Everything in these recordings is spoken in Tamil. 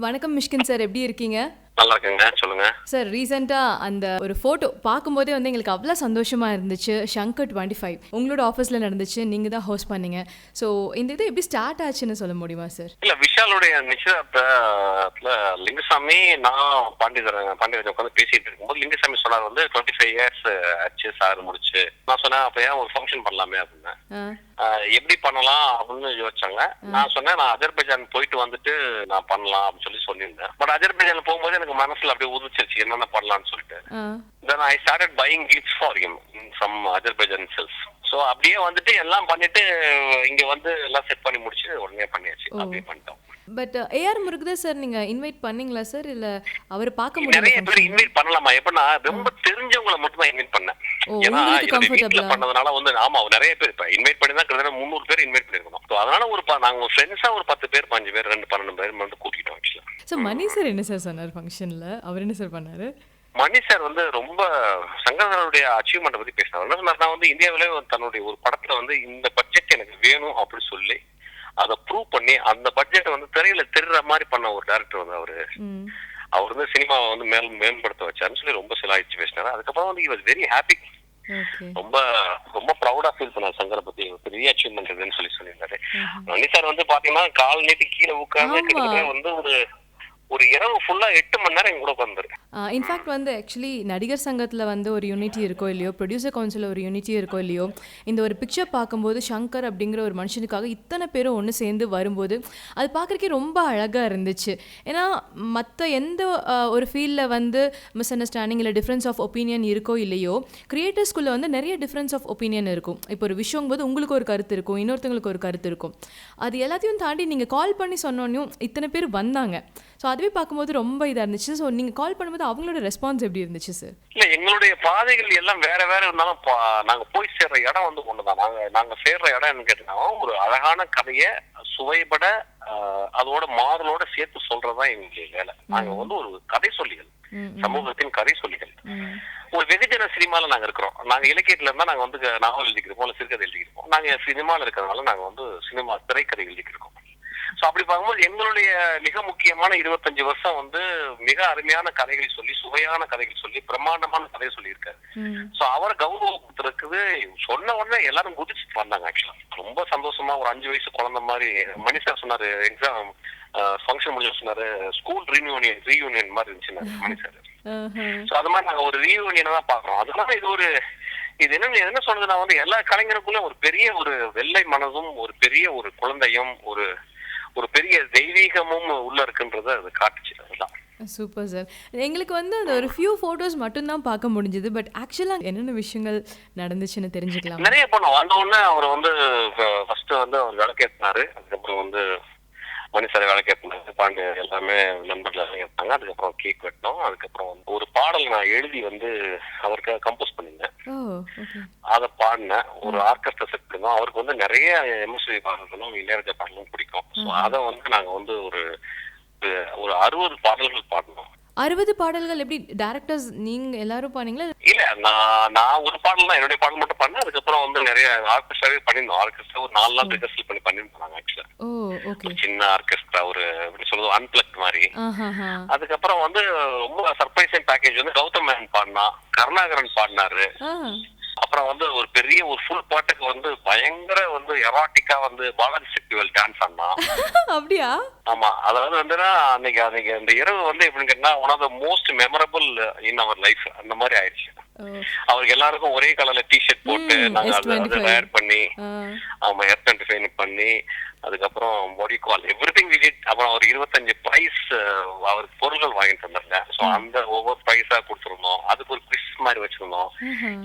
வணக்கம் மிஷ்கின் சார், எப்படி இருக்கீங்க? நல்லா இருக்குங்க. சொல்லுங்க. சார், ரீசெண்டா அந்த ஒரு ஃபோட்டோ பார்க்கும்போதே வந்து எங்களுக்கு அவ்வளோ சந்தோஷமா இருந்துச்சு. ஷங்கர் 25 உங்களோட ஆஃபீஸ்ல நடந்துச்சு. நீங்க தான் ஹோஸ்ட் பண்ணீங்க. ஸோ இந்த இது எப்படி ஸ்டார்ட் ஆச்சுன்னு சொல்ல முடியுமா சார்? இல்ல விஷாலுடைய நிச்சயதார்த்தத்துல லிங்குசாமி நான் பாண்டியராஜன் உட்காந்து பேசிட்டு இருக்கும்போது லிங்குசாமி சொன்னார் வந்து 25 இயர்ஸ் ஆச்சு சார் முடிச்சு. நான் சொன்னேன் அப்ப ஏன் ஒரு ஃபங்க்ஷன் பண்ணலாமே அப்படின்னு. எப்படி பண்ணலாம் அப்படின்னு யோசிச்சாங்க. நான் சொன்னேன் நான் அஜர்பைஜான் போயிட்டு வந்துட்டு நான் பண்ணலாம் அப்படின்னு சொல்லியிருந்தேன். பட் அஜர்பைஜான் போகும்போது எனக்கு மனசுல அப்படியே உதிச்சிருச்சு என்னென்ன பண்ணலாம்னு சொல்லிட்டு. Then I started buying gifts for him from Azerbaijan itself. So அப்படியே வந்துட்டு எல்லாம் பண்ணிட்டு இங்க வந்து எல்லாம் செட் பண்ணி முடிச்சு உடனே பண்ணியாச்சு. அப்படியே பண்ணிட்டோம். பட் ஏஆர் முருகதாஸ் சார் நீங்க இன்வைட் பண்ணீங்களா சார்? இல்ல அவர் பார்க்க முடியல? நிறைய பேர் இன்வைட் பண்ணலாமா? எப்படின்னா ரொம்ப தெரிஞ்சவங்களை மட்டும் தான் இன்வைட் பண்ணேன். ஏன்னா வீட்டுல பண்ணதுனால வந்து ஆமா நிறைய பேர் இப்ப இன்வைட் பண்ணி தான் கிட்டத்தட்ட 300 பேர் இன்வைட் பண்ணிருக்கோம். அதனால நாங்க ஃப்ரெண்ட்ஸா ஒரு 10 பேர் 5 பேர் 12 பேர் வந்து கூட்டிட்டோம். ஆக்சுவலா சார் மணி சார் என்ன சார் சொன்னார் ஃபங்க்ஷன்ல? அவர் என்ன சார் பண்ணாரு? மணி சார் வந்து ரொம்ப சங்கரனுடைய அச்சீவ்மெண்ட் பத்தி பேசினார். என்ன சொன்னார், நான் வந்து இந்தியாவிலே தன்னுடைய ஒரு படத்துல வந்து இந்த பட்ஜெட் எனக்கு வேணும் அப்படின்னு சொல்லி அதை ப்ரூவ் பண்ணி அந்த பட்ஜெட் வந்து திரையில தெரிற மாதிரி பண்ண ஒரு டைரக்டர் வந்து அவர் வந்து சினிமாவை வந்து மேம்படுத்த வச்சாருன்னு சொல்லி ரொம்ப சிலாயிச்சு பேசினாரு. அதுக்கப்புறம் வந்து he was very happy. ரொம்ப ரொம்ப ப்ரௌடா ஃபீல் பண்ணார் சங்கரை பத்தி. பெரிய அச்சீவ்மெண்ட் இதுன்னு சொல்லியிருந்தாரு. மணி சார் வந்து பாத்தீங்கன்னா கால் நீட்டி கீழே உட்கார்ந்து கிட்டத்தட்ட வந்து ஒரு இரவு ஃபுல்லா 8 மணி நேரம் எங்க கூட உட்கார்ந்தாரு. இன்ஃபேக்ட் வந்து ஆக்சுவலி நடிகர் சங்கத்தில் வந்து ஒரு யூனிட்டி இருக்கோ இல்லையோ, ப்ரொடியூசர் கவுன்சில் ஒரு யூனிட்டி இருக்கோ இல்லையோ, இந்த ஒரு பிக்சர் பார்க்கும்போது ஷங்கர் அப்படிங்கிற ஒரு மனுஷனுக்காக இத்தனை பேரும் ஒன்று சேர்ந்து வரும்போது அது பார்க்குறக்கே ரொம்ப அழகாக இருந்துச்சு. ஏன்னா மற்ற எந்த ஒரு ஃபீல்டில் வந்து மிஸ் அண்டர்ஸ்டாண்டிங் இல்லை டிஃப்ரென்ஸ் ஆஃப் ஒப்பீனியன் இருக்கோ இல்லையோ, கிரியேட்டர்ஸ்குள்ளே வந்து நிறைய டிஃப்ரென்ஸ் ஆஃப் ஒப்பீனியன் இருக்கும். இப்போ ஒரு விஷயம் போது உங்களுக்கு ஒரு கருத்து இருக்கும், இன்னொருத்தங்களுக்கு ஒரு கருத்து இருக்கும். அது எல்லாத்தையும் தாண்டி நீங்கள் கால் பண்ணி சொன்னோன்னையும் இத்தனை பேர் வந்தாங்க. ஸோ அதுவே பார்க்கும்போது ரொம்ப இதாக இருந்துச்சு. ஸோ நீங்கள் கால் பண்ணும்போது அவங்களோட ரெஸ்பான்ஸ் எப்படி இருந்துச்சு சார்? இல்லை, எங்களுடைய பாதைகள் எல்லாம் வேற வேற இருந்தாலும் நாங்கள் போய் சேர்ற இடம் வந்து ஒண்ணுதான். நாங்கள் சேர்ற இடம் என்ன கேட்டீங்கன்னா ஒரு அழகான கதையை சுவைபட அதோட மாறலோட சேர்த்து சொல்றதுதான் எங்களுடைய வேலை. நாங்கள் வந்து ஒரு கதை சொல்லிகள், சமூகத்தின் கதை சொல்லிகள். ஒரு வெகுஜன சினிமால நாங்க இருக்கிறோம். நாங்க இலக்கியத்துல இருந்தா நாங்க வந்து நாவல் எழுதிக்கிறோம், இல்ல சிறுகதை எழுதிக்கிறோம். நாங்க சினிமால இருக்கிறதுனால நாங்க வந்து சினிமா திரைக்கதை எழுதிக்கிறோம். சோ அப்படி பார்க்கும்போது எங்களுடைய மிக முக்கியமான 25 வருஷம் வந்து மிக அருமையான கதைகளை சொல்லி, சுவையான கதைகள் சொல்லி, பிரம்மாண்டமான கதையை சொல்லியிருக்காரு. சோ அவரை கௌரவப்படுத்துறதுக்கு சொன்ன உடனே எல்லாரும் குதிச்சுட்டு வந்தாங்க. ஆக்சுவலா ரொம்ப சந்தோஷமா ஒரு 5 வயசு குழந்தை மாதிரி மணி சார் சொன்னாரு. எக்ஸாம் ஃபங்க்ஷன் முடிஞ்சு சொன்னாரு ஸ்கூல் ரீயூனியன் மாதிரி இருந்துச்சு மணி சார். சோ அது மாதிரி நாங்க ஒரு ரீயூனியனை தான் பாக்குறோம். அதனால இது என்ன சொல்றதுன்னா வந்து எல்லா கலைஞருக்குள்ள ஒரு பெரிய ஒரு வெள்ளை மனதும் ஒரு பெரிய ஒரு குழந்தையும் ஒரு பெரிய தெய்வீகமும் உள்ள இருக்குன்றத அது காட்டுச்சு. அதுதான் சூப்பர் சார். எங்களுக்கு வந்து அந்த ஒரு ஃபியூ ஃபோட்டோஸ் மட்டும்தான் பார்க்க முடிஞ்சது. பட் ஆக்சுவலாக என்னென்ன விஷயங்கள் நடந்துச்சுன்னு தெரிஞ்சுக்கலாம். நிறைய பண்ணோம். வந்த உடனே அவர் வந்து ஃபர்ஸ்ட் வந்து அவர் விளக்கேற்றினாரு. அதுக்கப்புறம் வந்து மணி சார் விளக்கேற்றினாரு. பாண்டிய எல்லாமே நண்பர்கள் விளக்கேற்றாங்க. அதுக்கப்புறம் கேக் வெட்டினோம். அதுக்கப்புறம் ஒரு பாடல் நான் எழுதி வந்து அவருக்காக கம்போஸ் பண்ணியிருந்தேன். அதை பாடினேன். ஒரு ஆர்கெஸ்ட்ரா செட் பண்ணோம். அவருக்கு வந்து நிறைய எம்எஸ்வி பாடல்களும் இளையராஜா பாடலும் பிடிக்கும். ஸோ அதை வந்து நாங்க வந்து ஒரு 60 பாடல்கள் பாடணும். 60 பாடல்கள் எப்படி டைரக்டர்ஸ் நீங்க எல்லாரும் பாடுனீங்களா? இல்ல, நான் ஒரு பாடல் தான் என்னுடைய பாடல் மட்டும் பண்ணேன். அதுக்கப்புறம் வந்து நிறைய ஆர்கெஸ்ட்ராவே பண்ணிருந்தோம். ஆர்கெஸ்ட்ரா ஒரு 4 நாள் ரிஹர்சல் பண்ணி பண்ணிருந்தாங்க. ஆக்சுவலா ஒரு சின்ன ஆர்கெஸ்ட்ரா, ஒரு எப்படி சொல்றது அன்பிளக் மாதிரி. அதுக்கப்புறம் வந்து ரொம்ப சர்ப்ரைசிங் பேக்கேஜ் வந்து கௌதம் மேனன் பாடினா, கருணாகரன் பாடினாரு. அப்புறம் வந்து ஒரு பெரிய ஒரு ஃபுல் பாட்டுக்கு வந்து பயங்கர வந்து எராட்டிக்கா வந்து பாலாஜி சக்திவேல் டான்ஸ் ஆனா. அப்படியா? ஆமா, அதாவது வந்துன்னா அன்னைக்கு அந்த இரவு வந்து எப்படின்னு கேட்டா one of the most memorable in our life அந்த மாதிரி ஆயிடுச்சு. அவருக்கு எல்லாருக்கும் ஒரே கலர்ல டிஷர்ட் போட்டு நாங்க அதை வேர் பண்ணி, ஆமா S25 பண்ணி, அதுக்கப்புறம் மொடிகால் எவ்ரிதிங் வி டிட். அப்புறம் ஒரு 25 பிரைஸ் அவருக்கு பொருட்கள் வாங்கிட்டு வந்திருந்தேன். ஸோ அந்த ஒவ்வொரு பிரைஸா கொடுத்துருந்தோம். அதுக்கு ஒரு குவிஸ் மாதிரி வச்சிருந்தோம்.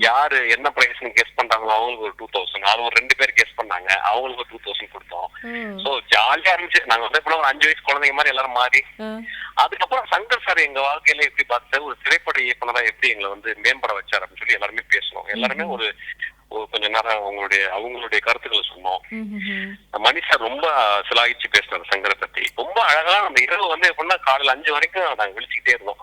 யாரு என்ன பிரைஸ்ன்னு கெஸ் பண்றாங்களோ அவங்களுக்கு ஒரு 2000, அது ஒரு 2 பேர் கெஸ் பண்ணாங்க, அவங்களுக்கு ஒரு 2000 கொடுத்தோம். ஸோ ஜாலியா இருந்துச்சு. நாங்க வந்து எப்படின்னா ஒரு 5 வயசு குழந்தைங்க மாதிரி எல்லாரும் மாறி. அதுக்கப்புறம் சங்கர் சார் எங்க வாழ்க்கையில எப்படி பார்த்து ஒரு திரைப்பட இயக்குனரா எப்படி எங்களை வந்து மேம்பட வச்சார் அப்படின்னு சொல்லி எல்லாருமே பேசணும். எல்லாருமே ஒரு கொஞ்ச நேரம் அவங்களுடைய கருத்துக்களை சொன்னோம். மணி சார் ரொம்ப சிலாகிச்சு பேசினார் சங்கரை பத்தி. ரொம்ப அழகா அந்த இரவு வந்து எப்படின்னா காலையில 5 வரைக்கும் நாங்க விழிச்சுக்கிட்டே இருந்தோம்.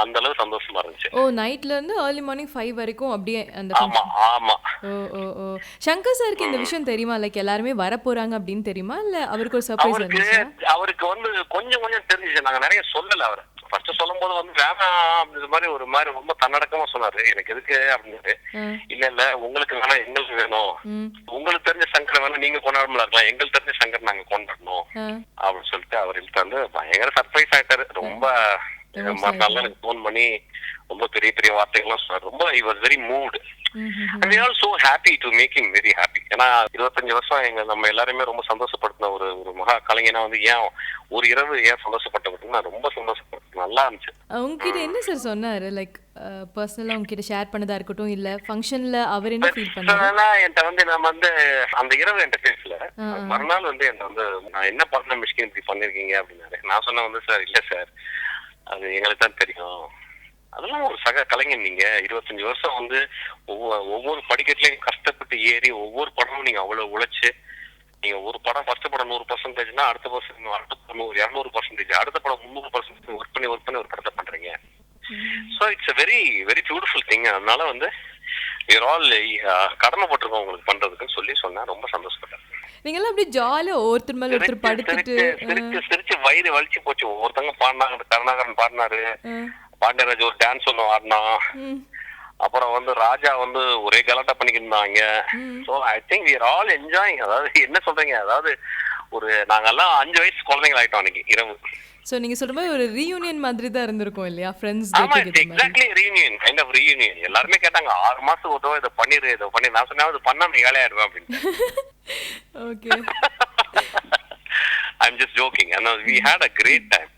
அந்த அளவு சந்தோஷமா இருந்துச்சு. ஓ நைட்ல இருந்து ஏர்லி மார்னிங் 5 வரைக்கும் அப்படியே அந்த ஆமா ஆமா. ஓ ஓ ஓ சங்கர் சாருக்கு இந்த விஷயம் தெரியுமா? லைக் எல்லாருமே வர போறாங்க அப்படின்னு தெரியுமா? இல்ல அவருக்கு ஒரு சர்ப்ரைஸ் இருந்துச்சா? அவருக்கு வந்து கொஞ்சம் கொஞ்சம் தெரிஞ்சிச்சு. நாங்க நிறைய சொல்லல. அவர் ஃபர்ஸ்ட் சொல்லும் போது வந்து வேணாம் இது மாதிரி ஒரு மாதிரி ரொம்ப தன்னடக்கமா சொன்னாரு. எனக்கு எதுக்கு அப்படின்னு. இல்ல உங்களுக்கு வேணாம் எங்களுக்கு வேணும். உங்களுக்கு தெரிஞ்ச சங்கரை வேணா நீங்க கொண்டாடலாம் இருக்கலாம், எங்களுக்கு தெரிஞ்ச சங்கர் நாங்க கொண்டாடணும் அப்படின்னு சொல்லிட்டு அவர் இழுத்து வந்து பயங்கர சர்ப்ரைஸ் ஆயிட்டாரு. ரொம்ப மறுநாள் எனக்கு போன் பண்ணி ரொம்ப பெரிய பெரிய வார்த்தைகள்லாம் சொன்னார். ரொம்ப he was very moved and we are so happy to make him very happy. ஏன்னா 25 வருஷம் நம்ம எல்லாருமே ரொம்ப சந்தோஷப்படுத்தின ஒரு ஒரு மகா கலைஞனா வந்து ஏன் ஒரு இரவு ஏன் சந்தோஷப்பட்டது நான் ரொம்ப சந்தோஷப்பட்டேன். நல்லா இருந்துச்சு. உங்ககிட்ட என்ன சார் சொன்னாரு? லைக் பர்சனலா உங்ககிட்ட ஷேர் பண்ணதா இருக்கட்டும் இல்ல ஃபங்க்ஷன்ல அவர் என்ன ஃபீல் பண்ணாரு? என்கிட்ட வந்து நம்ம வந்து அந்த இரவு என்கிட்ட பேசல. மறுநாள் வந்து என்கிட்ட வந்து நான் என்ன பண்ண மிஸ்கின் இப்படி பண்ணிருக்கீங்க அப்படின்னாரு. நான் சொன்ன வந்து சார் இல்ல சார் அது எங்களுக்கு தான் தெரியும். அதெல்லாம் ஒரு சக கலைஞர் நீங்க 25 வருஷம் வந்து ஒவ்வொரு படிக்கட்டுலயும் கஷ்டப்பட்டு ஏறி ஒவ்வொரு படமும் நீங்க அவ்வளவு உழைச்சு நீங்க ஒரு படம் ஃபர்ஸ்ட் படம் 100%னா அடுத்த படம் 200%, அடுத்த படம் 300% ஒர்க் பண்ணி ஒரு படத்தை பண்றீங்க. So it's a very very beautiful thing. அதனால வந்து we are all கடமைப்பட்டிருக்கோம் உங்களுக்கு பண்றதுக்குன்னு சொல்லி சொன்னா ரொம்ப சந்தோஷப்பட்டேன். நீங்கெல்லாம் அப்படியே ஜாலியா ஒருத்தர் மேல ஒருத்தர் படுத்துட்டு சிரிச்சு வயிறு வலிச்சு போச்சு. ஒவ்வொருத்தவங்க பாடினாங்க. கருணாகரன் பாடினாரு, பாண்டியராஜ் ஒரு டான்ஸ் ஒண்ணு ஆடினா, அப்புறம் வந்து ராஜா வந்து ஒரே கலாட்டா பண்ணிக்கிட்டு. So I think we are all enjoying. அதாவது என்ன சொல்றீங்க, அதாவது ஒரு நாங்கெல்லாம் 5 வயசு குழந்தைகள் ஆயிட்டோம் அன்னைக்கு இரவு. சோ நீங்க சொல்ற மாதிரி ஒரு ரீயூனியன் மாதிரி தான் இருந்திருக்கும் இல்லையா? ஃப்ரெண்ட்ஸ் ஆமா exactly reunion, kind of reunion. எல்லாருமே கேட்டாங்க 6 மாசத்துக்கு ஒரு தடவை இதை பண்ணி. நான் சொன்னேன் அது பண்ணா நீ வேலையாயிருவேன் அப்படின்னு. Okay I'm just joking. And we had a great time.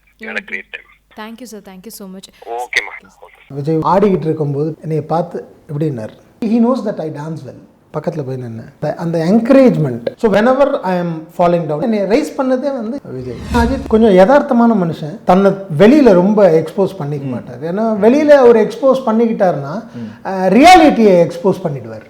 Thank you sir, thank you so much. Okay ma. Vijay ஆடிக்கிட்டு இருக்கும்போது என்னை பார்த்து எப்படின்னார், he knows that I dance well. பக்கத்தில் போய் நின்று அந்த encouragement. So whenever I am falling down என்னை ரைஸ் பண்ணதே வந்து விஜய். அஜித் கொஞ்சம் யதார்த்தமான மனுஷன். தன்னை வெளியில் ரொம்ப எக்ஸ்போஸ் பண்ணிக்க மாட்டார். ஏன்னா வெளியில் அவர் எக்ஸ்போஸ் பண்ணிக்கிட்டாருன்னா ரியாலிட்டியை எக்ஸ்போஸ் பண்ணிடுவார்.